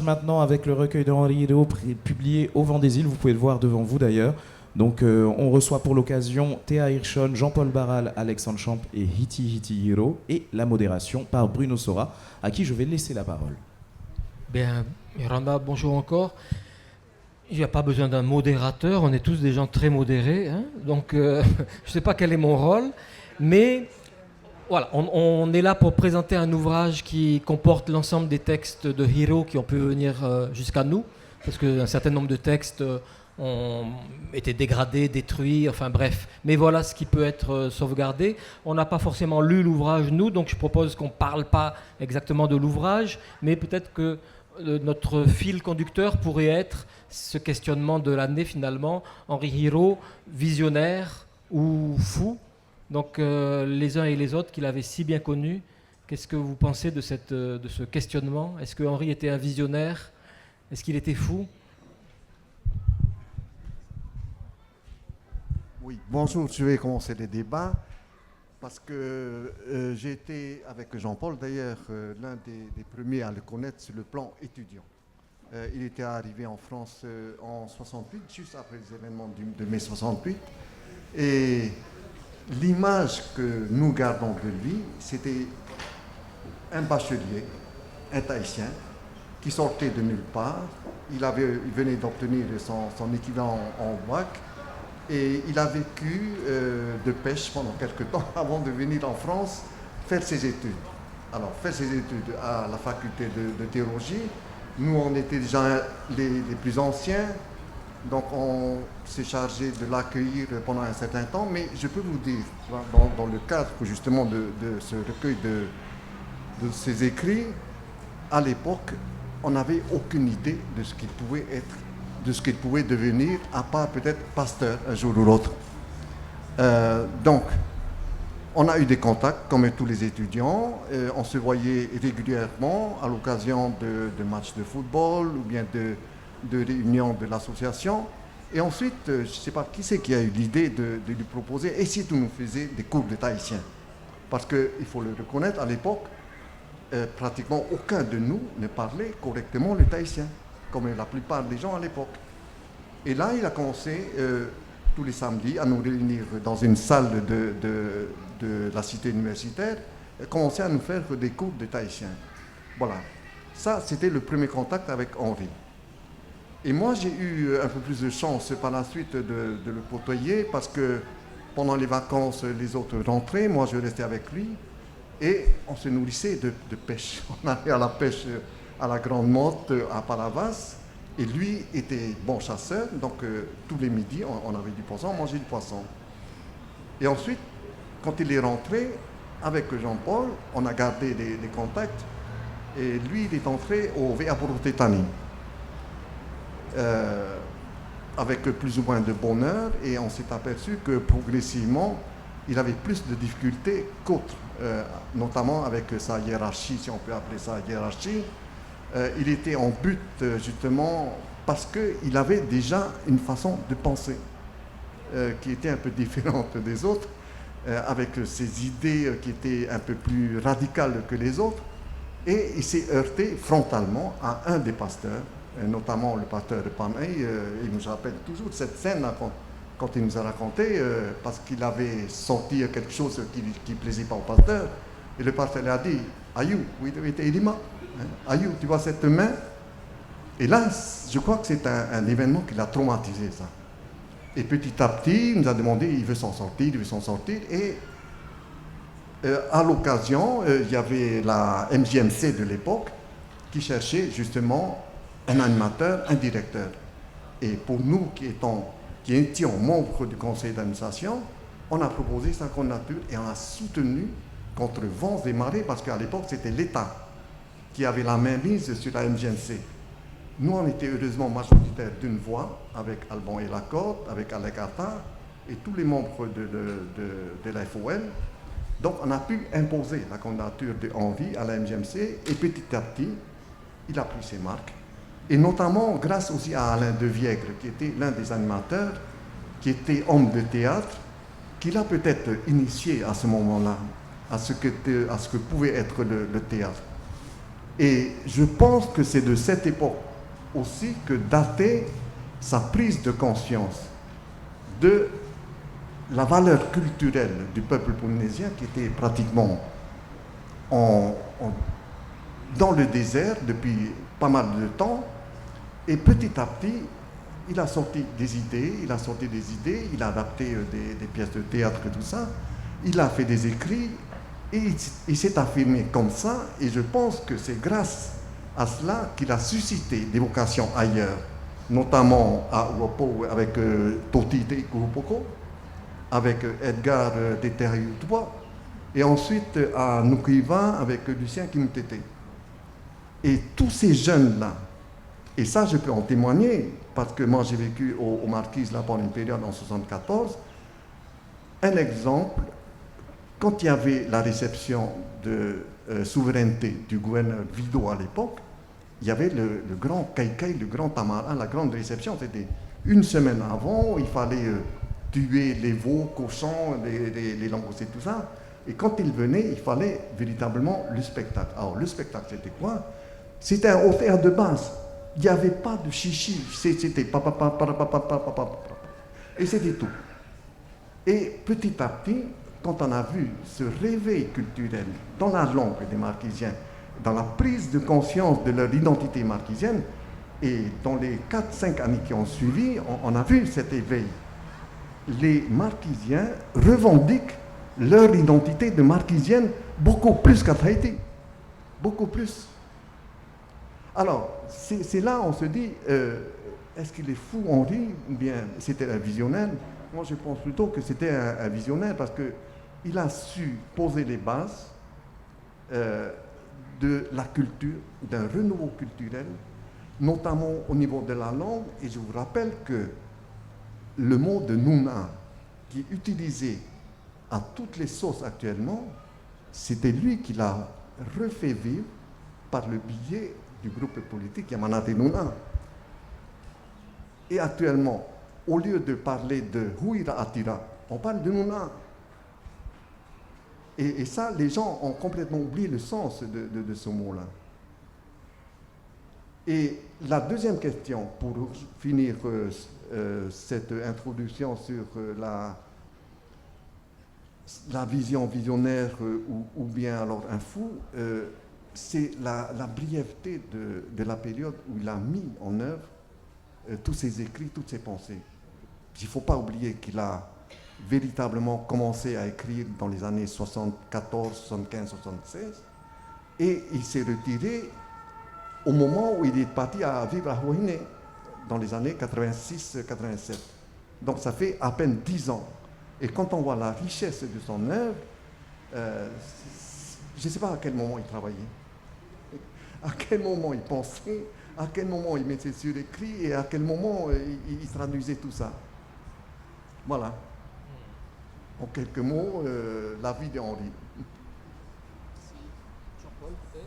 maintenant avec le recueil de Henri Hiro, publié au Vent des Îles. Vous pouvez le voir devant vous d'ailleurs. Donc on reçoit pour l'occasion Théa Hirschon, Jean-Paul Barral, Alexandre Champ et Hiti Hiro, et la modération par Bruno Sora, à qui je vais laisser la parole. Bien, Miranda, bonjour encore. Il n'y a pas besoin d'un modérateur, on est tous des gens très modérés, hein, donc je ne sais pas quel est mon rôle, mais voilà, on est là pour présenter un ouvrage qui comporte l'ensemble des textes de Hiro qui ont pu venir jusqu'à nous, parce qu'un certain nombre de textes ont été dégradés, détruits, enfin bref. Mais voilà ce qui peut être sauvegardé. On n'a pas forcément lu l'ouvrage, nous, donc je propose qu'on ne parle pas exactement de l'ouvrage, mais peut-être que notre fil conducteur pourrait être ce questionnement de l'année finalement. Henri Hiro, visionnaire ou fou? Donc les uns et les autres qu'il avait si bien connus, qu'est-ce que vous pensez de ce questionnement? Est-ce que Henri était un visionnaire? Est-ce qu'il était fou? Oui, bonjour, je vais commencer les débats parce que j'ai été, avec Jean-Paul d'ailleurs, l'un des premiers à le connaître sur le plan étudiant. Il était arrivé en France en 68, juste après les événements de mai 68. Et l'image que nous gardons de lui, c'était un bachelier, un Tahitien, qui sortait de nulle part. Il venait d'obtenir son équivalent en bac. Et il a vécu de pêche pendant quelques temps avant de venir en France faire ses études. Alors, faire ses études à la faculté de théologie. Nous, on était déjà les plus anciens, donc on s'est chargé de l'accueillir pendant un certain temps. Mais je peux vous dire, dans le cadre justement de ce recueil de ses écrits, à l'époque, on n'avait aucune idée de ce qu'il pouvait être, de ce qu'il pouvait devenir, à part peut-être pasteur un jour ou l'autre. Donc, on a eu des contacts, comme tous les étudiants. On se voyait régulièrement à l'occasion de matchs de football ou bien de réunions de l'association. Et ensuite, je ne sais pas qui c'est qui a eu l'idée de lui proposer, et si tu nous faisais des cours de tahitien? Parce qu'il faut le reconnaître, à l'époque, pratiquement aucun de nous ne parlait correctement le tahitien, comme la plupart des gens à l'époque. Et là, il a commencé tous les samedis à nous réunir dans une salle de la cité universitaire et commencer à nous faire des cours de tahitien. Voilà. Ça, c'était le premier contact avec Henri. Et moi, j'ai eu un peu plus de chance par la suite de le côtoyer parce que pendant les vacances, les autres rentraient, moi je restais avec lui et on se nourrissait de pêche. On allait à la pêche à la Grande Motte, à Palavas, et lui était bon chasseur, donc tous les midis, on avait du poisson, on mangeait du poisson. Et ensuite, quand il est rentré, avec Jean-Paul, on a gardé des contacts, et lui, il est entré au Veaporotani, avec plus ou moins de bonheur, et on s'est aperçu que progressivement, il avait plus de difficultés qu'autres, notamment avec sa hiérarchie, si on peut appeler ça hiérarchie. Il était en but justement parce qu'il avait déjà une façon de penser qui était un peu différente des autres, avec ses idées qui étaient un peu plus radicales que les autres, et il s'est heurté frontalement à un des pasteurs, notamment le pasteur Pamey. Il nous rappelle toujours cette scène quand il nous a raconté, parce qu'il avait senti quelque chose qui ne plaisait pas au pasteur, et le pasteur lui a dit « Ayou, oui, Ayou, tu vois cette main ?» Et là, je crois que c'est un événement qui l'a traumatisé, ça. Et petit à petit, il nous a demandé, il veut s'en sortir, et à l'occasion, il y avait la MJMC de l'époque qui cherchait justement un animateur, un directeur. Et pour nous qui étions membres du conseil d'administration, on a proposé sa candidature et on a soutenu contre vents et marées, parce qu'à l'époque, c'était l'État qui avait la main mise sur la MJMC. Nous, on était heureusement majoritaires d'une voix, avec Alban et Lacotte, avec Alec Attard et tous les membres de la FOL. Donc, on a pu imposer la candidature de Henri à la MJMC, et petit à petit, il a pris ses marques. Et notamment grâce aussi à Alain Deviègre, qui était l'un des animateurs, qui était homme de théâtre, qui l'a peut-être initié à ce moment-là, à ce que pouvait être le théâtre. Et je pense que c'est de cette époque aussi que datait sa prise de conscience de la valeur culturelle du peuple polynésien qui était pratiquement dans le désert depuis pas mal de temps. Et petit à petit, il a sorti des idées, il a adapté des pièces de théâtre et tout ça, il a fait des écrits, et il s'est affirmé comme ça, et je pense que c'est grâce à cela qu'il a suscité des vocations ailleurs, notamment à Uopo avec Toti Te Kurupoko, avec Edgar Teteriutua, et ensuite à Nukuiva avec Lucien Kimutete. Et tous ces jeunes-là, et ça je peux en témoigner, parce que moi j'ai vécu aux Marquises là pendant une période en 1974, un exemple, quand il y avait la réception de souveraineté du gouverneur Vido à l'époque, il y avait le grand kaikai, le grand tamarin, la grande réception, c'était une semaine avant, il fallait tuer les veaux, cochons, les langoustes et tout ça. Et quand il venait, il fallait véritablement le spectacle. Alors, le spectacle, c'était quoi? C'était un offert de base. Il n'y avait pas de chichi. C'était papa. Et c'était tout. Et petit à petit, quand on a vu ce réveil culturel dans la langue des Marquisiens, dans la prise de conscience de leur identité marquisienne, et dans les 4-5 années qui ont suivi, on a vu cet éveil. Les Marquisiens revendiquent leur identité de Marquisienne beaucoup plus qu'à Tahiti. Beaucoup plus. Alors, c'est là on se dit, est-ce qu'il est fou, Henri, ou bien c'était un visionnaire? Moi, je pense plutôt que c'était un visionnaire parce qu'il a su poser les bases de la culture, d'un renouveau culturel, notamment au niveau de la langue. Et je vous rappelle que le mot de Nuna, qui est utilisé à toutes les sauces actuellement, c'était lui qui l'a refait vivre par le biais du groupe politique Yamanate Nuna. Et actuellement, au lieu de parler de Huira Atira, on parle de Nuna. Et ça, les gens ont complètement oublié le sens de ce mot-là. Et la deuxième question, pour finir cette introduction sur la vision visionnaire ou bien alors un fou, c'est la brièveté de la période où il a mis en œuvre tous ses écrits, toutes ses pensées. Il ne faut pas oublier qu'il a véritablement commencé à écrire dans les années 74, 75, 76 et il s'est retiré au moment où il est parti à vivre à Huahine dans les années 86-87. Donc ça fait à peine 10 ans. Et quand on voit la richesse de son œuvre, je ne sais pas à quel moment il travaillait, à quel moment il pensait, à quel moment il mettait sur écrit et à quel moment il traduisait tout ça. Voilà. En quelques mots, la vie d'Henri. Jean-Paul, peut-être.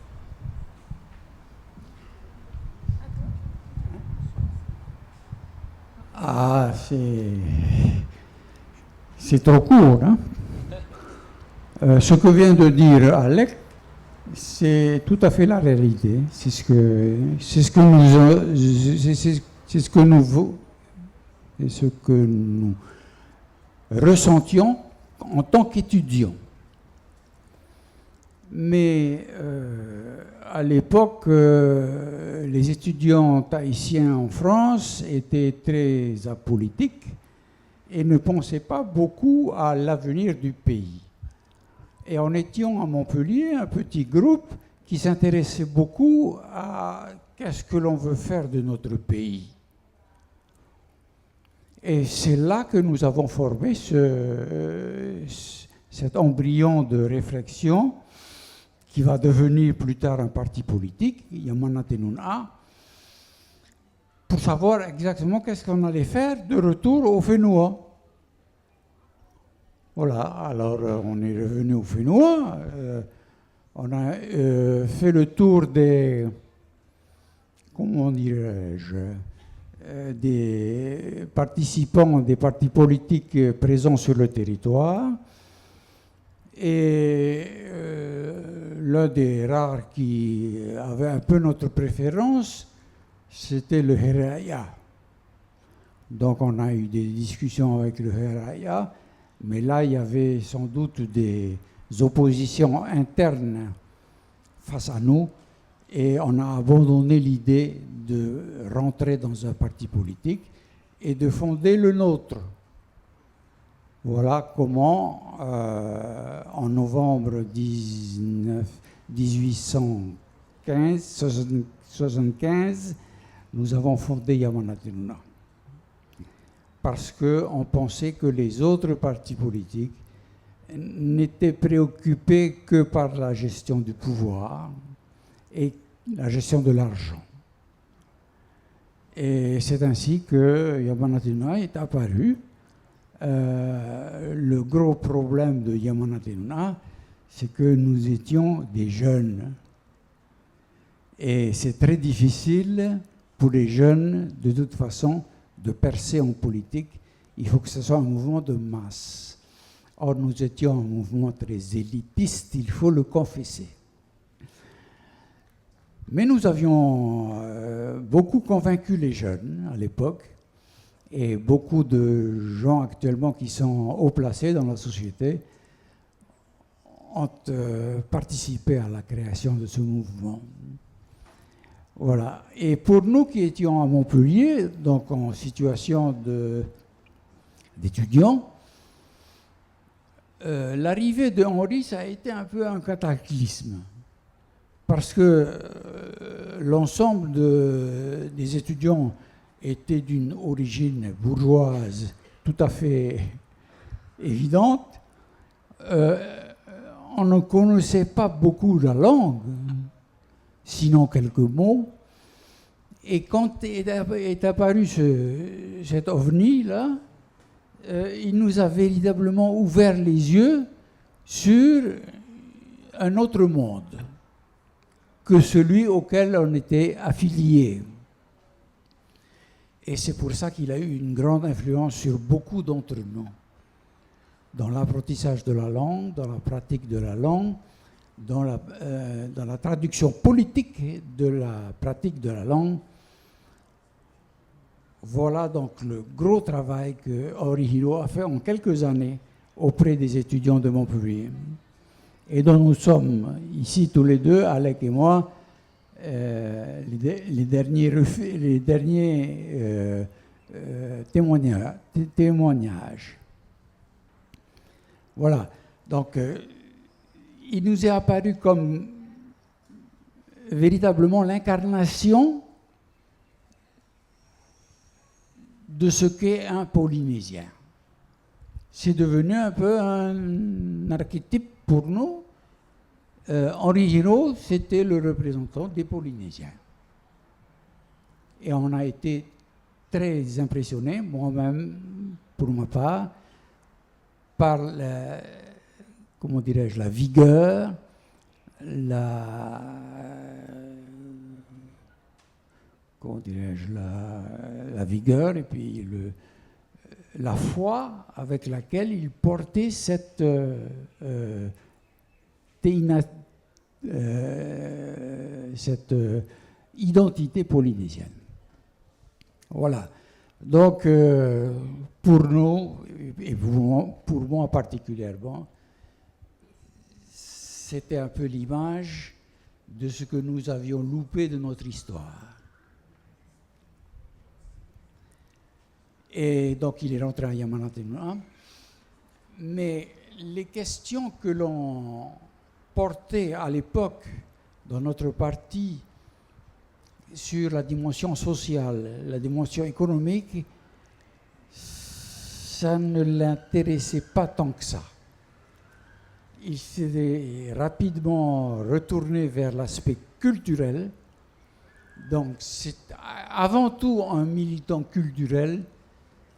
Ah, c'est trop court. Hein? Ce que vient de dire Alec, c'est tout à fait la réalité. C'est ce que nous ressentions en tant qu'étudiants. Mais à l'époque, les étudiants tahitiens en France étaient très apolitiques et ne pensaient pas beaucoup à l'avenir du pays. Et en étant à Montpellier, un petit groupe qui s'intéressait beaucoup à qu'est-ce que l'on veut faire de notre pays. Et c'est là que nous avons formé cet embryon de réflexion qui va devenir plus tard un parti politique, Yamanate Nuna, pour savoir exactement qu'est-ce qu'on allait faire de retour au Fénois. Voilà, alors on est revenu au Fénois, on a fait le tour des, comment dirais-je, des participants des partis politiques présents sur le territoire. Et l'un des rares qui avait un peu notre préférence, c'était le Heraya. Donc on a eu des discussions avec le Heraya, mais là il y avait sans doute des oppositions internes face à nous, et on a abandonné l'idée de rentrer dans un parti politique et de fonder le nôtre. Voilà comment, en novembre 1875, nous avons fondé Yamanatenuna. Parce qu'on pensait que les autres partis politiques n'étaient préoccupés que par la gestion du pouvoir et la gestion de l'argent. Et c'est ainsi que Yamanatenuna est apparu. Le gros problème de Yamanatenuna, c'est que nous étions des jeunes. Et c'est très difficile pour les jeunes, de toute façon, de percer en politique. Il faut que ce soit un mouvement de masse. Or, nous étions un mouvement très élitiste, il faut le confesser. Mais nous avions beaucoup convaincu les jeunes à l'époque, et beaucoup de gens actuellement qui sont haut placés dans la société ont participé à la création de ce mouvement. Voilà. Et pour nous qui étions à Montpellier, donc en situation d'étudiants, l'arrivée de Henri, ça a été un peu un cataclysme. Parce que l'ensemble des étudiants étaient d'une origine bourgeoise tout à fait évidente. On ne connaissait pas beaucoup la langue, sinon quelques mots. Et quand est apparu cet ovni-là, il nous a véritablement ouvert les yeux sur un autre monde que celui auquel on était affilié. Et c'est pour ça qu'il a eu une grande influence sur beaucoup d'entre nous, dans l'apprentissage de la langue, dans la pratique de la langue, dans la traduction politique de la pratique de la langue. Voilà donc le gros travail que Orihiro a fait en quelques années auprès des étudiants de Montpellier, et dont nous sommes ici tous les deux, Alec et moi, les derniers témoignages. Voilà. Donc, il nous est apparu comme véritablement l'incarnation de ce qu'est un Polynésien. C'est devenu un peu un archétype pour nous. Henri Giraud, c'était le représentant des Polynésiens. Et on a été très impressionnés, moi-même, pour ma part, par la vigueur, la vigueur et puis la foi avec laquelle il portait cette identité polynésienne. Voilà. Donc, pour nous, et pour moi particulièrement, c'était un peu l'image de ce que nous avions loupé de notre histoire. Et donc, il est rentré à Yamanatenuna. Mais les questions que l'on portait à l'époque dans notre parti sur la dimension sociale, la dimension économique, ça ne l'intéressait pas tant que ça. Il s'est rapidement retourné vers l'aspect culturel. Donc, c'est avant tout un militant culturel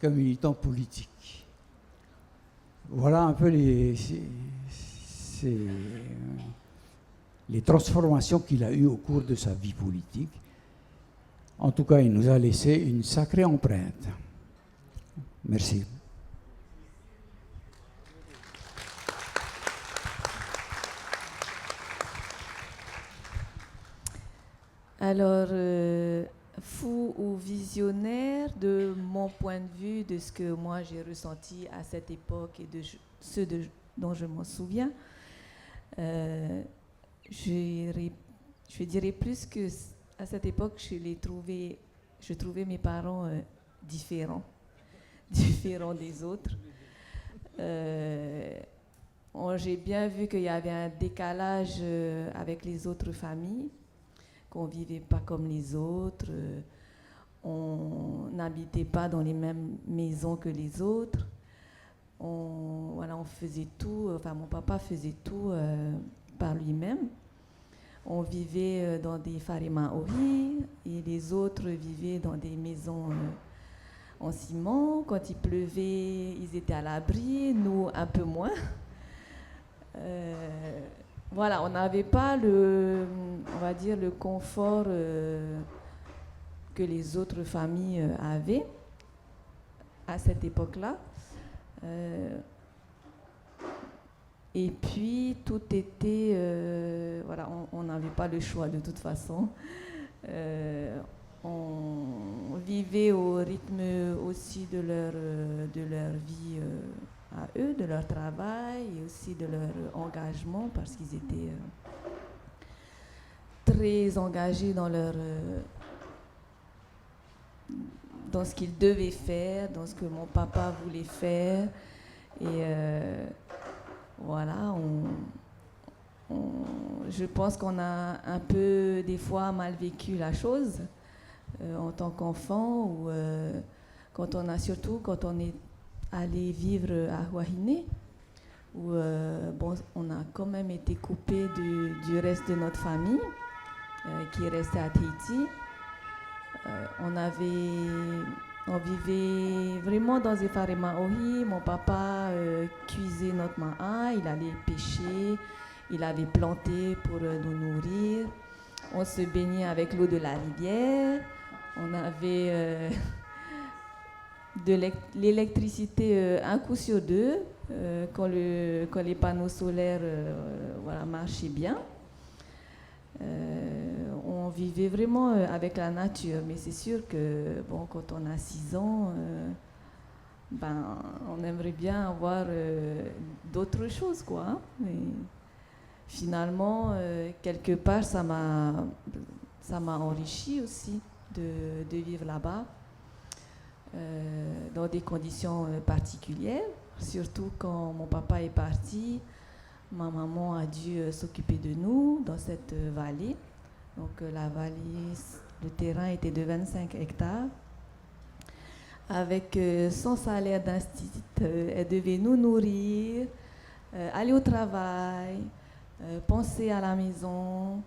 qu'un militant politique. Voilà un peu les transformations qu'il a eues au cours de sa vie politique. En tout cas, il nous a laissé une sacrée empreinte. Merci. Alors, fou ou visionnaire, de mon point de vue, de ce que moi j'ai ressenti à cette époque et de dont je m'en souviens, je dirais plus que à cette époque, je trouvais mes parents différents des autres. J'ai bien vu qu'il y avait un décalage avec les autres familles, qu'on ne vivait pas comme les autres, on n'habitait pas dans les mêmes maisons que les autres. On faisait tout, mon papa faisait tout par lui-même. On vivait dans des farima ori et les autres vivaient dans des maisons en ciment. Quand il pleuvait, ils étaient à l'abri, nous un peu moins. On n'avait pas le confort que les autres familles avaient à cette époque-là. Et puis tout était, on n'avait pas le choix de toute façon. On vivait au rythme aussi de leur vie à eux, de leur travail et aussi de leur engagement, parce qu'ils étaient très engagés dans dans ce qu'ils devaient faire, dans ce que mon papa voulait faire. Et je pense qu'on a un peu des fois mal vécu la chose en tant qu'enfant, ou quand on est allé vivre à Huahine, où on a quand même été coupé du reste de notre famille qui est restée à Tahiti. On vivait vraiment dans des farima ohi. Mon papa cuisait notre ma'a, il allait pêcher, il avait planté pour nous nourrir. On se baignait avec l'eau de la rivière. On avait de l'électricité un coup sur deux quand les panneaux solaires marchaient bien. On vivait vraiment avec la nature, mais c'est sûr que quand on a 6 ans, on aimerait bien avoir d'autres choses, quoi. Hein. Mais finalement, quelque part, ça m'a enrichi aussi de vivre là-bas, dans des conditions particulières, surtout quand mon papa est parti. Ma maman a dû s'occuper de nous dans cette vallée. Donc la vallée, le terrain était de 25 hectares. Avec son salaire d'institut, elle devait nous nourrir, aller au travail, penser à la maison.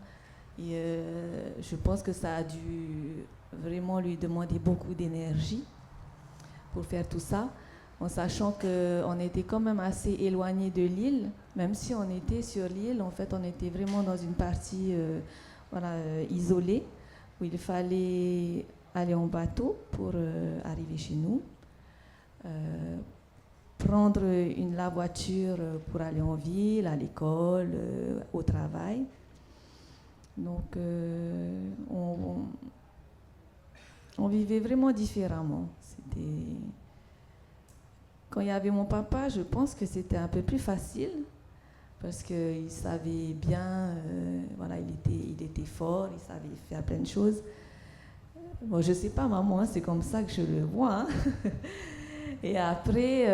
Et je pense que ça a dû vraiment lui demander beaucoup d'énergie pour faire tout ça, en sachant qu'on était quand même assez éloigné de l'île. Même si on était sur l'île, en fait, on était vraiment dans une partie isolée, où il fallait aller en bateau pour arriver chez nous, prendre la voiture pour aller en ville, à l'école, au travail. Donc, on vivait vraiment différemment. Quand il y avait mon papa, je pense que c'était un peu plus facile, parce qu'il savait bien, il était fort, il savait faire plein de choses. Bon, je sais pas, maman, c'est comme ça que je le vois. Hein. Et après,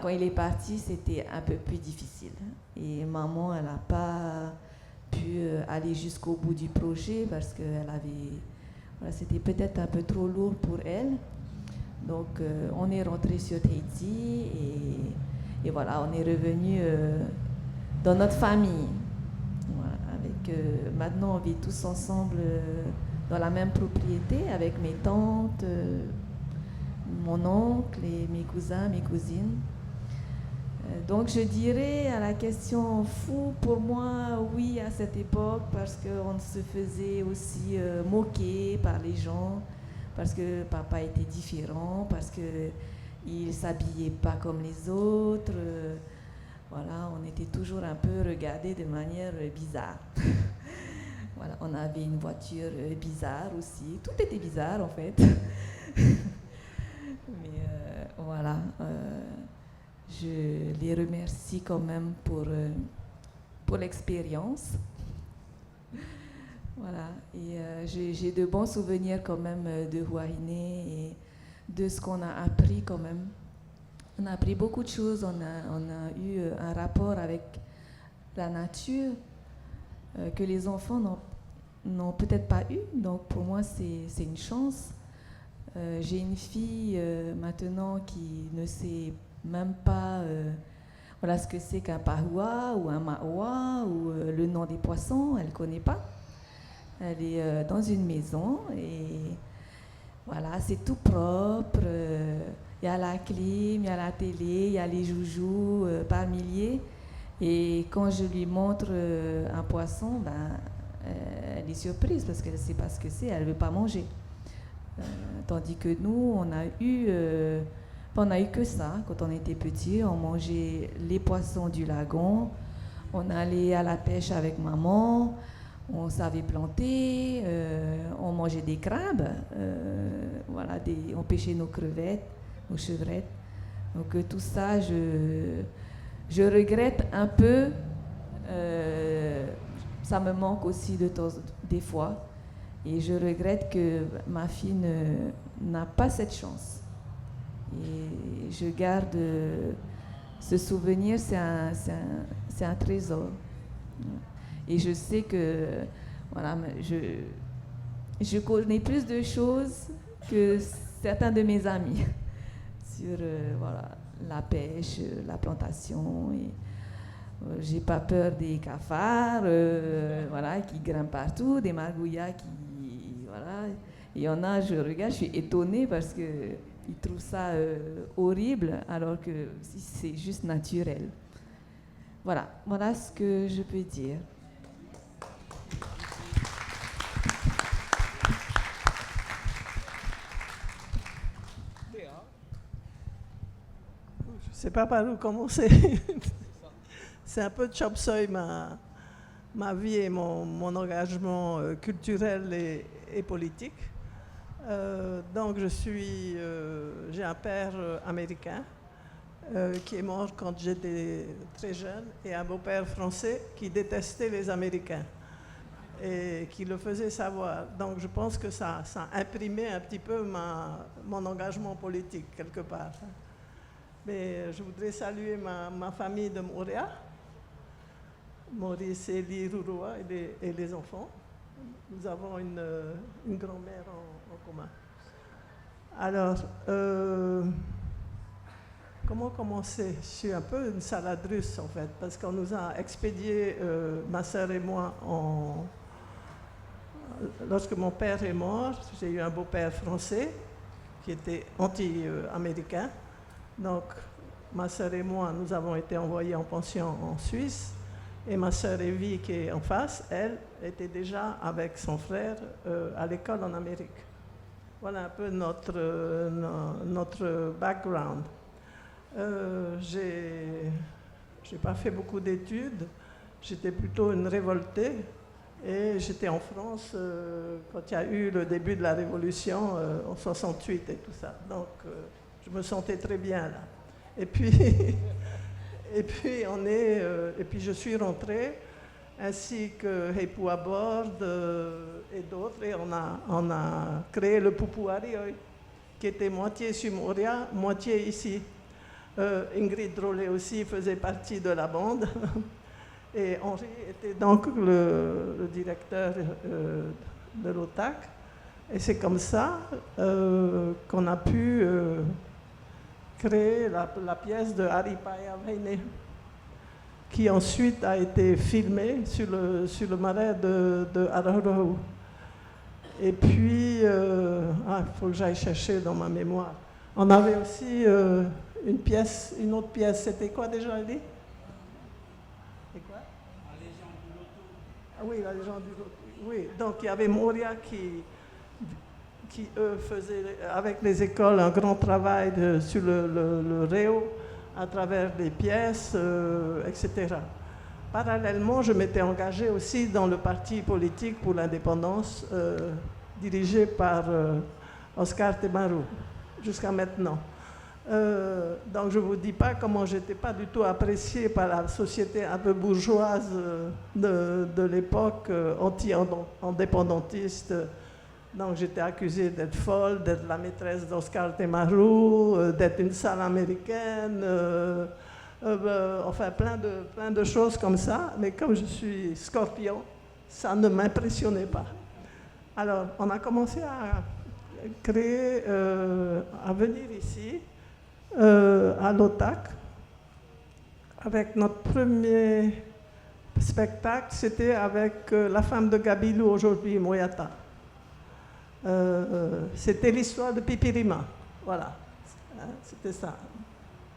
quand il est parti, c'était un peu plus difficile. Et maman, elle n'a pas pu aller jusqu'au bout du projet, parce que c'était peut-être un peu trop lourd pour elle. Donc, on est rentré sur Tahiti et on est revenu dans notre famille. Voilà, maintenant, on vit tous ensemble dans la même propriété avec mes tantes, mon oncle et mes cousins, mes cousines. Donc, je dirais à la question fou, pour moi, oui, à cette époque, parce qu'on se faisait aussi moquer par les gens, parce que papa était différent, parce qu'il ne s'habillait pas comme les autres. On était toujours un peu regardés de manière bizarre. Voilà, on avait une voiture bizarre aussi. Tout était bizarre en fait. Mais voilà, je les remercie quand même pour l'expérience. Voilà, et j'ai de bons souvenirs quand même de Huahine et de ce qu'on a appris quand même. On a appris beaucoup de choses, on a eu un rapport avec la nature que les enfants n'ont peut-être pas eu. Donc pour moi, c'est une chance. J'ai une fille maintenant qui ne sait même pas voilà, ce que c'est qu'un pahua ou un maoa ou le nom des poissons, elle ne connaît pas. Elle est dans une maison et voilà, c'est tout propre. Il y a la clim, il y a la télé, il y a les joujoux par milliers. Et quand je lui montre un poisson, elle est surprise parce qu'elle ne sait pas ce que c'est, elle ne veut pas manger. Tandis que nous, on a eu que ça quand on était petit. On mangeait les poissons du lagon, on allait à la pêche avec maman, on savait planter, on mangeait des crabes, voilà, on pêchait nos crevettes, nos chevrettes. Donc tout ça, je regrette un peu. Ça me manque aussi des fois. Et je regrette que ma fille n'a pas cette chance. Et je garde ce souvenir, c'est un trésor. Et je sais que voilà, je connais plus de choses que certains de mes amis sur voilà, la pêche, la plantation. Et, j'ai pas peur des cafards voilà, qui grimpent partout, des margouillas qui... Voilà. Il y en a, je regarde, je suis étonnée parce qu'ils trouvent ça horrible alors que c'est juste naturel. Voilà ce que je peux dire. Je ne sais pas par où commencer. C'est un peu chop suey ma vie et mon engagement culturel et politique. Donc j'ai un père américain qui est mort quand j'étais très jeune et un beau-père français qui détestait les Américains et qui le faisait savoir. Donc je pense que ça a imprimé un petit peu mon engagement politique quelque part. Mais je voudrais saluer ma famille de Montréal, Maurice, Elie, Rouroua et les enfants. Nous avons une grand-mère en commun. Alors, comment commencer? Je suis un peu une salade russe en fait, parce qu'on nous a expédié, ma sœur et moi, lorsque mon père est mort, j'ai eu un beau-père français qui était anti-américain. Donc, ma sœur et moi, nous avons été envoyés en pension en Suisse. Et ma sœur Evie, qui est en face, elle était déjà avec son frère à l'école en Amérique. Voilà un peu notre background. J'ai pas fait beaucoup d'études. J'étais plutôt une révoltée. Et j'étais en France quand il y a eu le début de la Révolution en 68 et tout ça. Donc, je me sentais très bien là. Et puis, et puis je suis rentrée, ainsi que Heipu Abord et d'autres, et on a créé le Pupuari, qui était moitié sur Moria, moitié ici. Ingrid Drolet aussi faisait partie de la bande. Et Henri était donc le directeur de l'OTAC. Et c'est comme ça qu'on a pu créer la pièce de Hari Paya Veine, qui ensuite a été filmée sur le marais de Ararau. Et puis, il faut que j'aille chercher dans ma mémoire. On avait aussi une autre pièce. C'était quoi déjà, Elie? C'est quoi? La légende du loto. Ah oui, la légende du loto. Oui, donc il y avait Moria qui eux, faisaient avec les écoles un grand travail sur le réo à travers les pièces, etc. parallèlement, je m'étais engagée aussi dans le parti politique pour l'indépendance, dirigé par Oscar Temaru, jusqu'à maintenant. Donc je ne vous dis pas comment je n'étais pas du tout appréciée par la société un peu bourgeoise de l'époque, anti-indépendantiste. Donc j'étais accusée d'être folle, d'être la maîtresse d'Oscar Temaru, d'être une sale américaine, enfin plein de choses comme ça. Mais comme je suis scorpion, ça ne m'impressionnait pas. Alors on a commencé à créer, à venir ici, à l'OTAC, avec notre premier spectacle, c'était avec la femme de Gabilou aujourd'hui, Moyata. C'était l'histoire de Pipirima, voilà, c'était ça.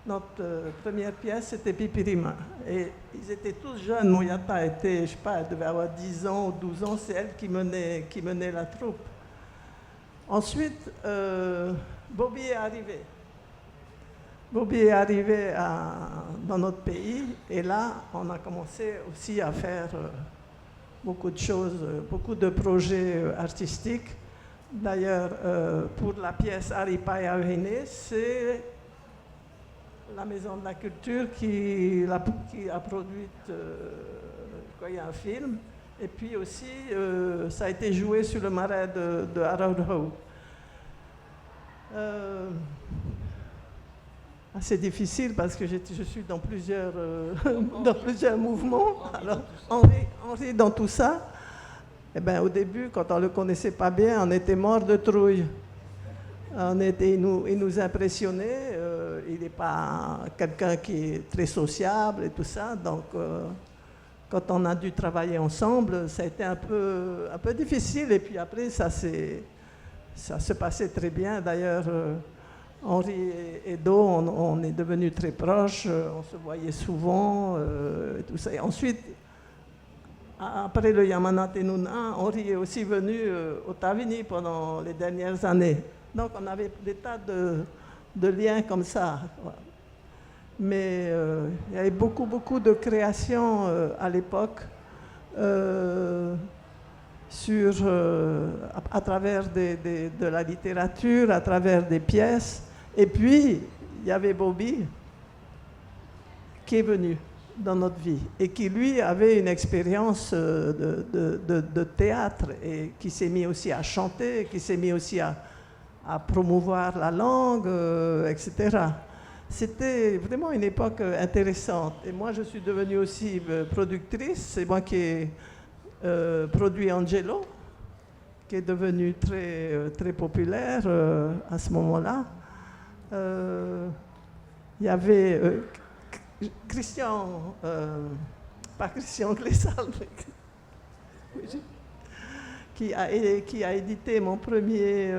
Notre première pièce, c'était Pipirima. Et ils étaient tous jeunes, Moyata était, je sais pas, elle devait avoir 10 ans ou 12 ans, c'est elle qui menait la troupe. Ensuite, Bobby est arrivé. Bobby est arrivé dans notre pays et là, on a commencé aussi à faire beaucoup de choses, beaucoup de projets artistiques. D'ailleurs, pour la pièce Aripaya Vene, c'est la Maison de la Culture qui a produit il y a un film. Et puis aussi, ça a été joué sur le marais de Araurau. C'est difficile parce que je suis dans plusieurs mouvements. Alors, on rit dans tout ça. Eh ben, au début, quand on ne le connaissait pas bien, on était mort de trouille. Il nous impressionnait. Il n'est pas quelqu'un qui est très sociable et tout ça. Donc, quand on a dû travailler ensemble, ça a été un peu difficile. Et puis après, ça se passait très bien. D'ailleurs, Henri et Do, on est devenus très proches, on se voyait souvent, et tout ça. Et ensuite, après le Yamanate Nuna, Henri est aussi venu au Tavini pendant les dernières années. Donc on avait des tas de liens comme ça. Mais il y avait beaucoup de créations à l'époque à travers de la littérature, à travers des pièces. Et puis, il y avait Bobby qui est venu dans notre vie et qui, lui, avait une expérience de théâtre et qui s'est mis aussi à chanter, qui s'est mis aussi à promouvoir la langue, etc. C'était vraiment une époque intéressante. Et moi, je suis devenue aussi productrice. C'est moi qui ai produit Angelo, qui est devenu très populaire à ce moment-là. Il y avait Christian, pas Christian Glessal, qui a édité mon premier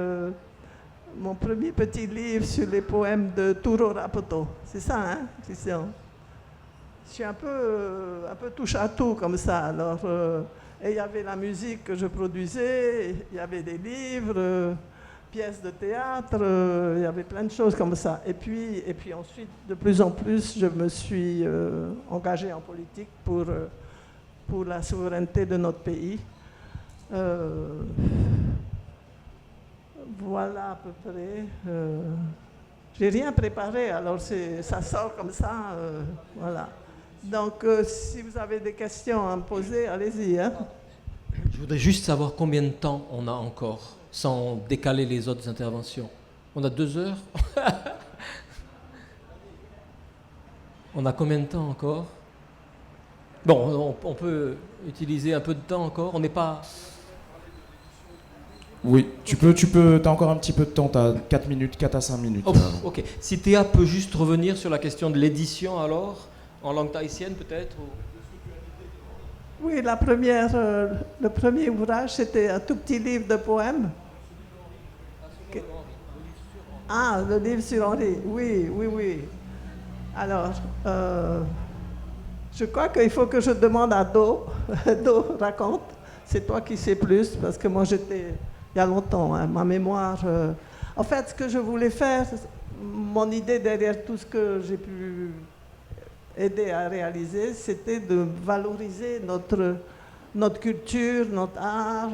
petit livre sur les poèmes de Turo Rapoto. C'est ça, hein, Christian? Je suis un peu touche à tout comme ça. Alors, et il y avait la musique que je produisais, il y avait des livres, pièces de théâtre, il y avait plein de choses comme ça. Et puis ensuite, de plus en plus, je me suis engagée en politique pour la souveraineté de notre pays. Voilà à peu près. J'ai rien préparé, alors ça sort comme ça. Voilà. Donc, si vous avez des questions à me poser, allez-y. Hein. Je voudrais juste savoir combien de temps on a encore, sans décaler les autres interventions. On a 2 heures. On a combien de temps encore? Bon, on peut utiliser un peu de temps encore. On n'est pas... Oui, tu as encore un petit peu de temps, tu as 4 minutes, 4 à 5 minutes. Oh, ok. Si Théa peut juste revenir sur la question de l'édition alors, en langue tahitienne peut-être ou... Oui, le premier ouvrage, c'était un tout petit livre de poèmes. Ah, le livre sur Henri, oui. Alors, je crois qu'il faut que je demande à Do. Do, raconte. C'est toi qui sais plus, parce que moi j'étais, il y a longtemps, hein, ma mémoire... En fait, ce que je voulais faire, mon idée derrière tout ce que j'ai pu aidé à réaliser, c'était de valoriser notre culture, notre art,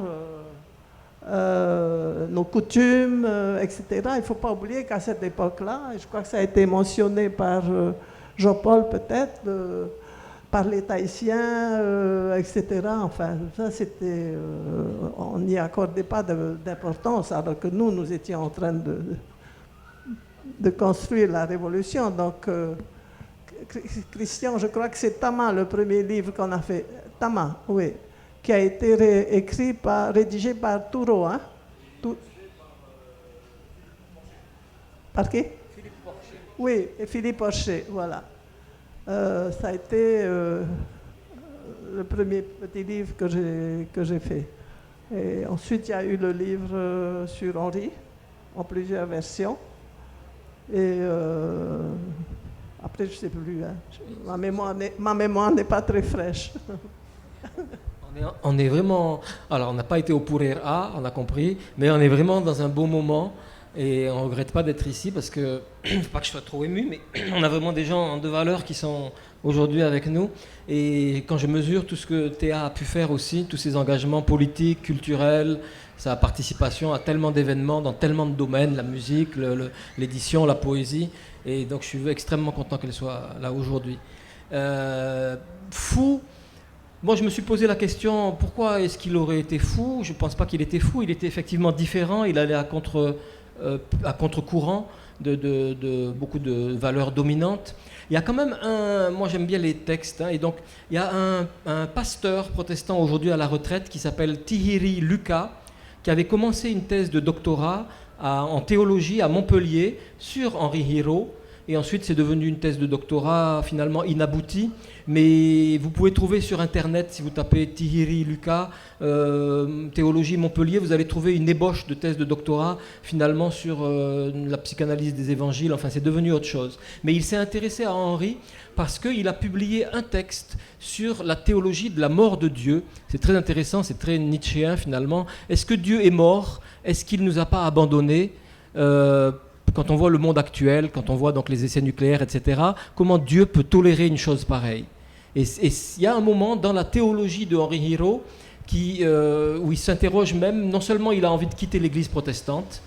nos coutumes, etc. Il ne faut pas oublier qu'à cette époque-là, et je crois que ça a été mentionné par Jean-Paul peut-être, par les Tahitiens, etc. Enfin, ça c'était, on n'y accordait pas d'importance, alors que nous étions en train de construire la révolution. Donc, Christian, je crois que c'est Tama, le premier livre qu'on a fait. Tama, oui, qui a été rédigé par Touro. Hein? Par qui? Philippe Porcher. Oui, et Philippe Porcher, voilà. Ça a été le premier petit livre que j'ai fait. Et ensuite, il y a eu le livre sur Henri, en plusieurs versions. Et après, je ne sais plus. Hein. Ma mémoire n'est pas très fraîche. On est vraiment... Alors, on n'a pas été au Pourera, on a compris, mais on est vraiment dans un beau moment. Et on ne regrette pas d'être ici parce que, pas que je sois trop ému, mais on a vraiment des gens de valeur qui sont aujourd'hui avec nous. Et quand je mesure tout ce que Théa a pu faire aussi, tous ses engagements politiques, culturels, sa participation à tellement d'événements dans tellement de domaines, la musique, l'édition, la poésie. Et donc je suis extrêmement content qu'elle soit là aujourd'hui. Fou. Moi, je me suis posé la question, pourquoi est-ce qu'il aurait été fou? Je ne pense pas qu'il était fou, il était effectivement différent, il allait à contre-courant de beaucoup de valeurs dominantes. Il y a quand même moi j'aime bien les textes, hein, et donc il y a un pasteur protestant aujourd'hui à la retraite qui s'appelle Tihiri Luka, qui avait commencé une thèse de doctorat en théologie à Montpellier sur Henri Hiro, et ensuite c'est devenu une thèse de doctorat finalement inaboutie, mais vous pouvez trouver sur internet, si vous tapez Tihiri Luka, théologie Montpellier, vous allez trouver une ébauche de thèse de doctorat finalement sur la psychanalyse des évangiles, enfin c'est devenu autre chose. Mais il s'est intéressé à Henri parce qu'il a publié un texte sur la théologie de la mort de Dieu. C'est très intéressant, c'est très nietzschéen finalement. Est-ce que Dieu est mort? Est-ce qu'il ne nous a pas abandonnés? Quand on voit le monde actuel, quand on voit donc les essais nucléaires, etc., comment Dieu peut tolérer une chose pareille? Et il y a un moment dans la théologie de Henri Hiro où il s'interroge même, non seulement il a envie de quitter l'église protestante,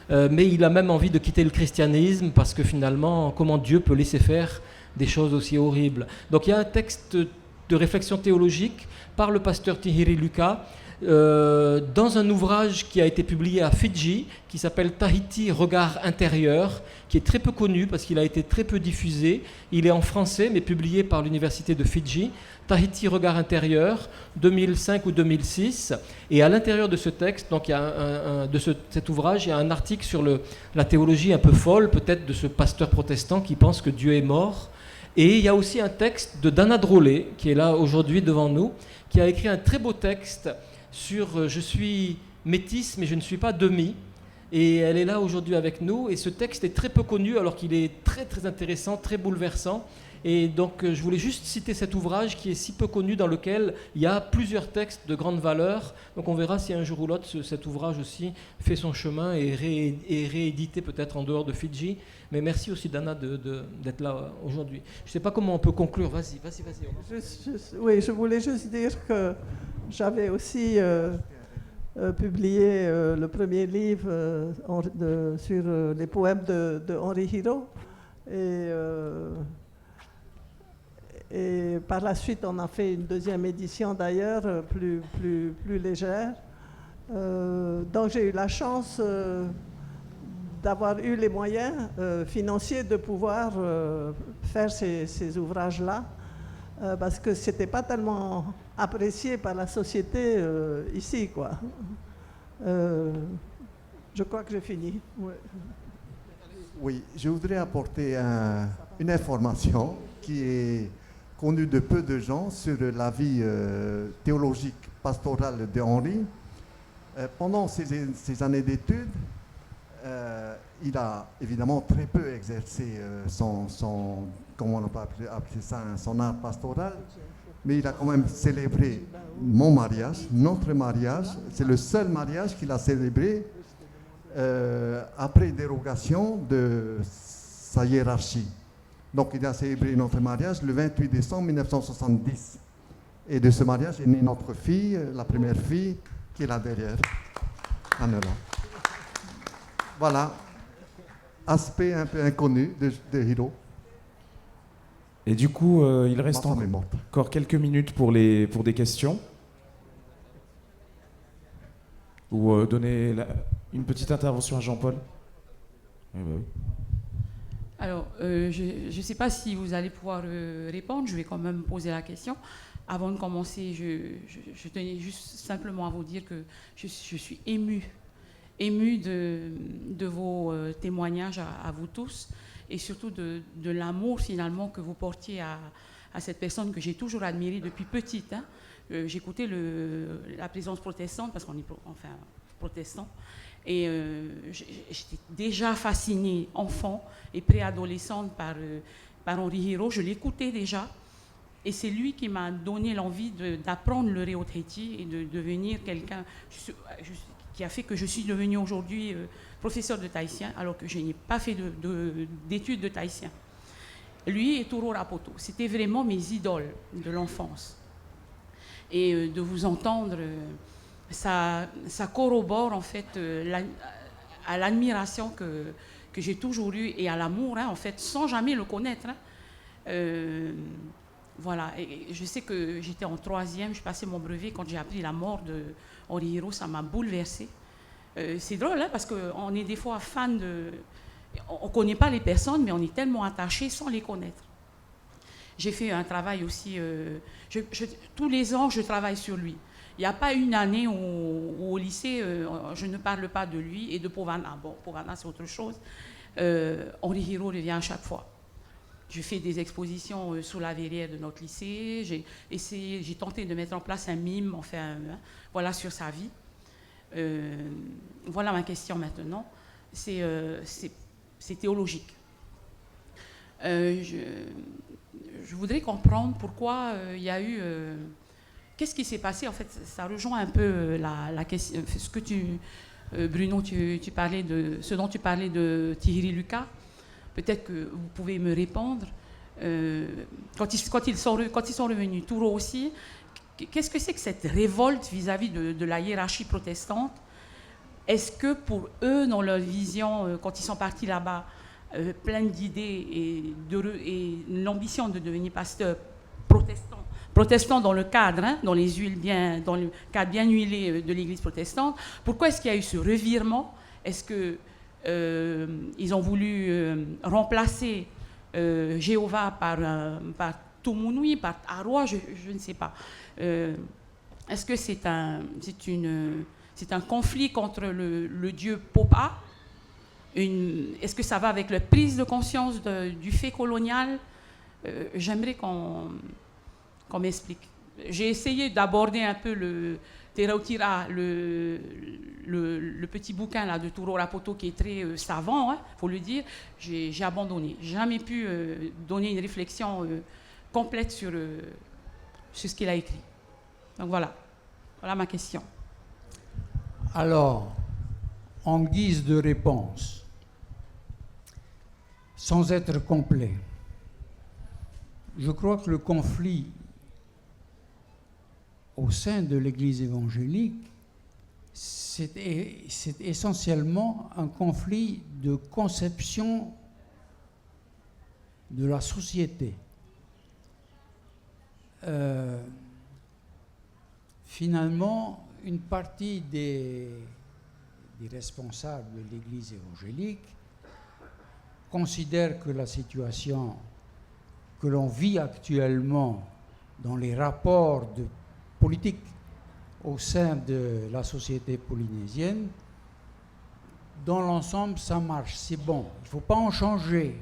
mais il a même envie de quitter le christianisme, parce que finalement, comment Dieu peut laisser faire des choses aussi horribles? Donc il y a un texte de réflexion théologique par le pasteur Tihiri Luka, dans un ouvrage qui a été publié à Fidji, qui s'appelle Tahiti, regard intérieur, qui est très peu connu parce qu'il a été très peu diffusé. Il est en français, mais publié par l'université de Fidji. Tahiti, regard intérieur, 2005 ou 2006. Et à l'intérieur de ce texte, donc il y a cet ouvrage, il y a un article sur la théologie un peu folle, peut-être, de ce pasteur protestant qui pense que Dieu est mort. Et il y a aussi un texte de Dana Drolet, qui est là aujourd'hui devant nous, qui a écrit un très beau texte sur je suis métisse mais je ne suis pas demi, et elle est là aujourd'hui avec nous, et ce texte est très peu connu alors qu'il est très très intéressant, très bouleversant, et donc je voulais juste citer cet ouvrage qui est si peu connu, dans lequel il y a plusieurs textes de grande valeur. Donc on verra si un jour ou l'autre cet ouvrage aussi fait son chemin et réédité peut-être en dehors de Fidji. Mais merci aussi Dana d'être là aujourd'hui. Je ne sais pas comment on peut conclure. Vas-y. Oui, je voulais juste dire que j'avais aussi publié le premier livre sur les poèmes de Henri Hiro. Et par la suite, on a fait une deuxième édition d'ailleurs, plus légère. Donc j'ai eu la chance d'avoir eu les moyens financiers de pouvoir faire ces ouvrages-là, parce que ce n'était pas tellement apprécié par la société ici, quoi. Je crois que j'ai fini. Ouais. Oui, je voudrais apporter une information qui est connue de peu de gens sur la vie théologique pastorale de Henri. Pendant ces années d'études, il a évidemment très peu exercé comment on peut appeler ça, son art pastoral, mais il a quand même célébré mon mariage, notre mariage. C'est le seul mariage qu'il a célébré après dérogation de sa hiérarchie. Donc il a célébré notre mariage le 28 décembre 1970. Et de ce mariage est née notre fille, la première fille, qui est là derrière, Anela. Voilà, aspect un peu inconnu de Hiro. Et du coup, il reste Ma femme est morte. encore quelques minutes pour des questions. Ou donner une petite intervention à Jean-Paul. Eh ben oui. Alors, je ne sais pas si vous allez pouvoir répondre, je vais quand même poser la question. Avant de commencer, je tenais juste simplement à vous dire que je suis émue de vos témoignages à vous tous, et surtout de l'amour finalement que vous portiez à cette personne que j'ai toujours admirée depuis petite. Hein. J'écoutais la présence protestante, parce qu'on est protestant, et j'étais déjà fascinée, enfant et préadolescente, par Henri Hiro. Je l'écoutais déjà, et c'est lui qui m'a donné l'envie d'apprendre le Reo Tahiti et de devenir quelqu'un qui a fait que je suis devenue aujourd'hui professeur de tahitien, alors que je n'ai pas fait d'études de tahitien. Lui et Turo Rapoto, c'était vraiment mes idoles de l'enfance. Et de vous entendre, ça corrobore en fait à l'admiration que j'ai toujours eue et à l'amour, hein, en fait, sans jamais le connaître. Hein. Voilà, et je sais que j'étais en 3e, je passais mon brevet quand j'ai appris la mort de Henri Hiro, ça m'a bouleversée. C'est drôle, hein, parce qu'on est des fois fan de... On ne connaît pas les personnes, mais on est tellement attaché sans les connaître. J'ai fait un travail aussi... tous les ans, je travaille sur lui. Il n'y a pas une année où au lycée, je ne parle pas de lui et de Povana. Bon, Povana, c'est autre chose. Henri Hiro revient à chaque fois. Je fais des expositions sous la verrière de notre lycée. J'ai tenté de mettre en place un mime, enfin, voilà, sur sa vie. Voilà ma question maintenant. C'est théologique. Je voudrais comprendre pourquoi il y a eu... qu'est-ce qui s'est passé? En fait, ça rejoint un peu la question, ce que Bruno, tu parlais de... Ce dont tu parlais de Thierry Lucas. Peut-être que vous pouvez me répondre. Quand ils sont revenus, Turo aussi, qu'est-ce que c'est que cette révolte vis-à-vis de la hiérarchie protestante? Est-ce que pour eux, dans leur vision, quand ils sont partis là-bas, plein d'idées et l'ambition de devenir pasteur protestant dans le cadre, hein, dans le cadre bien huilé de l'Église protestante, pourquoi est-ce qu'il y a eu ce revirement? Est-ce que ils ont voulu remplacer Jéhovah par Tumunui, par Arwa, je ne sais pas. Est-ce que c'est un conflit contre le dieu Popa? Est-ce que ça va avec la prise de conscience du fait colonial? J'aimerais qu'on m'explique. J'ai essayé d'aborder un peu le Terautira, le petit bouquin là, de Turo Rapoto qui est très savant, faut le dire. J'ai abandonné. J'ai jamais pu donner une réflexion complète sur ce qu'il a écrit. Donc voilà ma question. Alors, en guise de réponse, sans être complet, je crois que le conflit au sein de l'Église évangélique, c'est essentiellement un conflit de conception de la société. Finalement, une partie des responsables de l'Église évangélique considèrent que la situation que l'on vit actuellement dans les rapports de politique au sein de la société polynésienne, dans l'ensemble, ça marche, c'est bon, il ne faut pas en changer.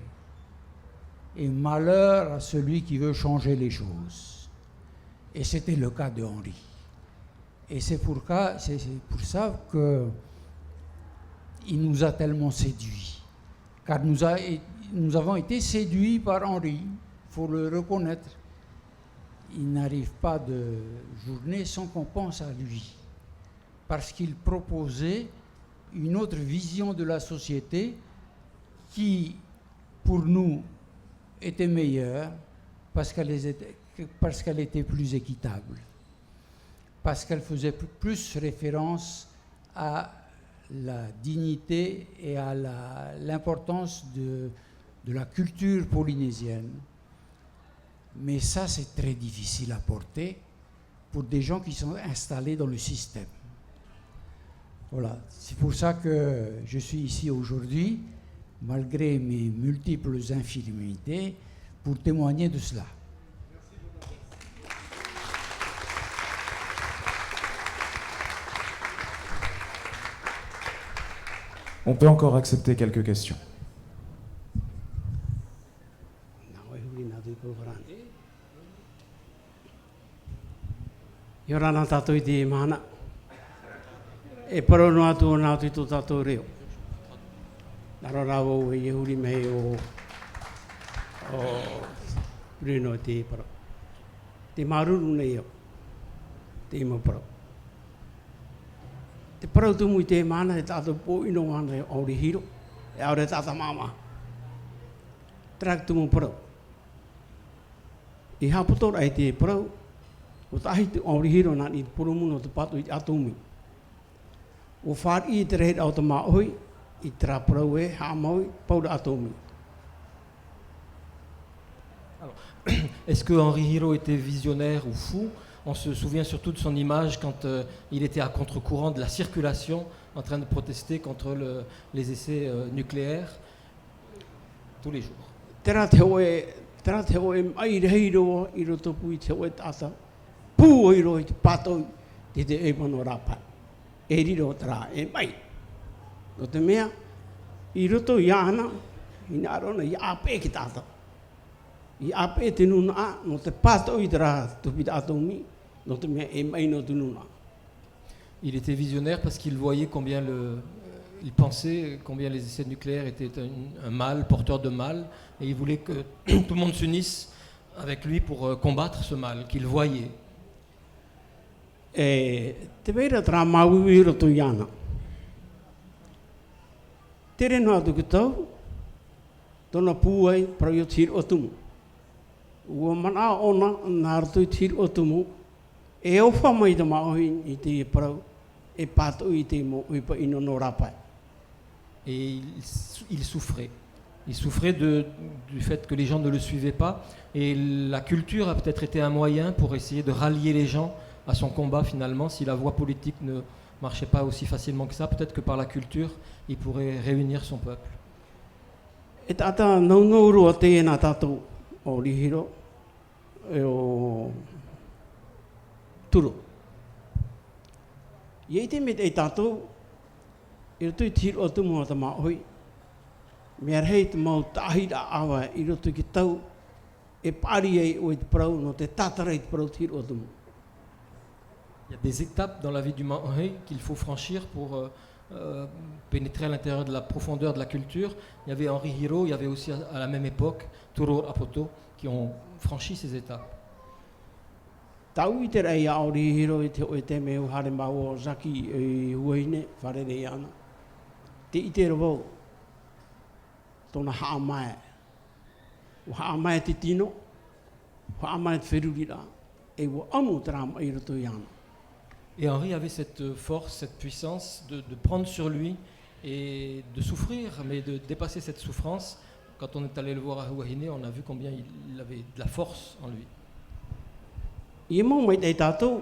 Et malheur à celui qui veut changer les choses. Et c'était le cas de Henri. Et c'est pour ça qu'il nous a tellement séduits. Car nous avons été séduits par Henri, il faut le reconnaître. Il n'arrive pas de journée sans qu'on pense à lui, parce qu'il proposait une autre vision de la société qui, pour nous, était meilleure parce qu'elle était plus équitable, parce qu'elle faisait plus référence à la dignité et à l'importance de la culture polynésienne. Mais ça, c'est très difficile à porter pour des gens qui sont installés dans le système. Voilà, c'est pour ça que je suis ici aujourd'hui, malgré mes multiples infirmités, pour témoigner de cela. On peut encore accepter quelques questions. Yorana tato i te mana. E paro no atu o nātu i tō tato reo. Naro rawo e Yehuri mei o Bruno te paro. Te maruru nei o. Te ima paro. Te paro tumu i te mana e tato po ino wana e auri hiro. E aure tata mama. Trak tumu paro. I haputora e te paro. O tahi te auri hiro nā ni purumu te patu i atumi. O whār i te rehet au te maoi, i te raparau e, hā maui, paura atumi. Est-ce que Henri Hiro était visionnaire ou fou? On se souvient surtout de son image quand il était à contre-courant de la circulation, en train de protester contre les essais nucléaires, tous les jours. Tera te hoe mai rehiroa i roto pui te hoe tata. Pū i roi te patoi te te e mano rapa. E riro tera e mai. No te mea, i roto i ana, i nā rona i ape ki tata. I ape te nuna a, no te patoi tera tupi tatomi, no te mea e mai no te nuna. Il était visionnaire parce qu'il voyait combien il pensait combien les essais nucléaires étaient un mal, porteur de mal, et il voulait que tout le monde s'unisse avec lui pour combattre ce mal qu'il voyait. E te veira tera maui i roto i ana. Tere no atu ki tau, tona pūai parau i o tir o tumu. Ua mana ona nā roto i tir o tumu, e ofa mai te maoi i te parau, e pato i te mo uipa ino no rapai. Et il souffrait. Il souffrait du fait que les gens ne le suivaient pas. Et la culture a peut-être été un moyen pour essayer de rallier les gens à son combat finalement. Si la voie politique ne marchait pas aussi facilement que ça, peut-être que par la culture, il pourrait réunir son peuple. E tata naungauru o tēnā tātou o Rihiro, e o Turo. Iei te me te tātou, i roto i tiro o tumu o ta maoi, mea rei te mau tāhira awa i roto ki tau, e pari ei o i te parau, no te tātara i te parau tiro o tumu. Il y a des étapes dans la vie du Maori qu'il faut franchir pour pénétrer à l'intérieur de la profondeur de la culture. Il y avait Henri Hiro, il y avait aussi à la même époque Turo Apoto qui ont franchi ces étapes. Tau i te rei a Henri Hiro i te oe te meo hare mau o Zaki i Huaine, whare rei ana. Te i te rawau, tōna haa mai. O haa mai te tino, haa mai te wherurira, e wo amu te rama i roto i ana. Et Henri avait cette force, cette puissance de prendre sur lui et de souffrir, mais de dépasser cette souffrance. Quand on est allé le voir à Huahine, on a vu combien il avait de la force en lui. I mau mai tei tātou,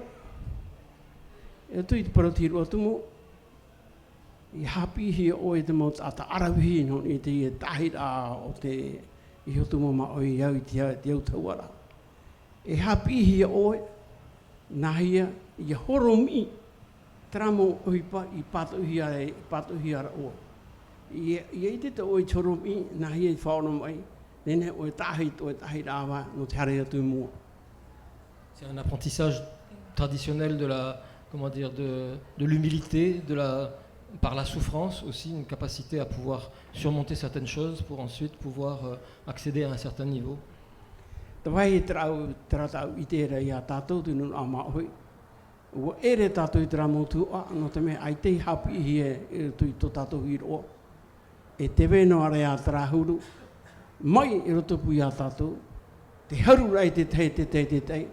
e tui te paratiru atumu, i hapi hi o e te mau tata arawihi no i te tahira o te i hotumu ma o i au i te au tauara. E hapi hi o e, nahia, i horomi, tramo oipa i patuhi ara o. I eite te oi choromi, nahia i whaono mai, nene o e tahira awa no te hare atu mua. C'est un apprentissage traditionnel de l'humilité, par la souffrance aussi, une capacité à pouvoir surmonter certaines choses pour ensuite pouvoir accéder à un certain niveau. Tawai trau i te rei a tātou tunu a maoi. Ua ere tātou i tera motu a, no te mea ai te hapi i e tui tō tātou i roa. E te weno are a tera huru, mai i roto pui a tātou, te haru rai te tei,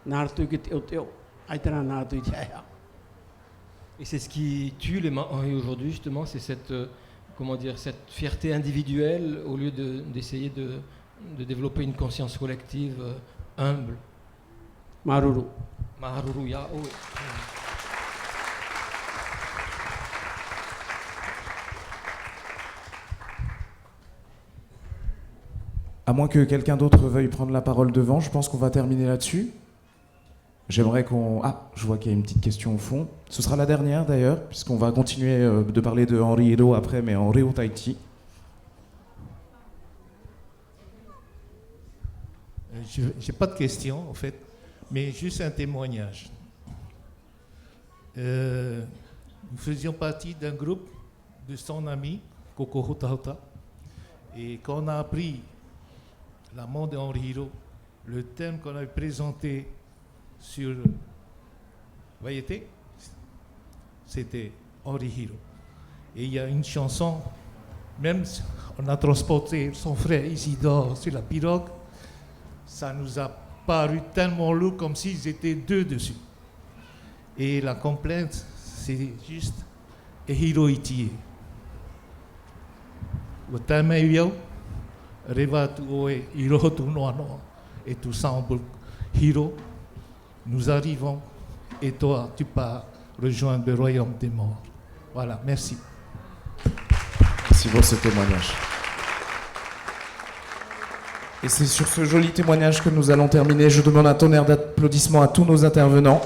nā ratu ki te o te o, ai tērā nā ratu i te aia. Et c'est ce qui tue les Maoris aujourd'hui, justement, c'est cette, comment dire, cette fierté individuelle au lieu d'essayer de développer une conscience collective humble. Maruru. Maruru, ya, oh. À moins que quelqu'un d'autre veuille prendre la parole devant, je pense qu'on va terminer là-dessus. J'aimerais qu'on... Ah, je vois qu'il y a une petite question au fond. Ce sera la dernière d'ailleurs, puisqu'on va continuer de parler de Henri Hiro après, mais en Reo Tahiti. Je n'ai pas de question en fait, mais juste un témoignage. Nous faisions partie d'un groupe de 100 amis, Koko Hota Hota, et quand on a appris la mort d'Henri Hiro, le thème qu'on avait présenté sur Vaiete, c'était Henri Hiro. Et il y a une chanson, même si on a transporté son frère Isidore sur la pirogue, ça nous a paru tellement lourd comme s'ils étaient deux dessus. Et la complainte, c'est juste Hiro Itie. Au time Reva tu oe Hiro tu noa noa et tout semble Hiro. Nous arrivons et toi, tu pars rejoindre le royaume des morts. Voilà, merci. Merci pour ce témoignage. Et c'est sur ce joli témoignage que nous allons terminer. Je demande un tonnerre d'applaudissements à tous nos intervenants.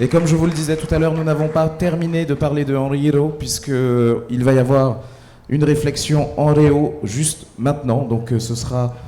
Et comme je vous le disais tout à l'heure, nous n'avons pas terminé de parler de Henri Hiro, puisqu'il va y avoir une réflexion en réo juste maintenant. Donc ce sera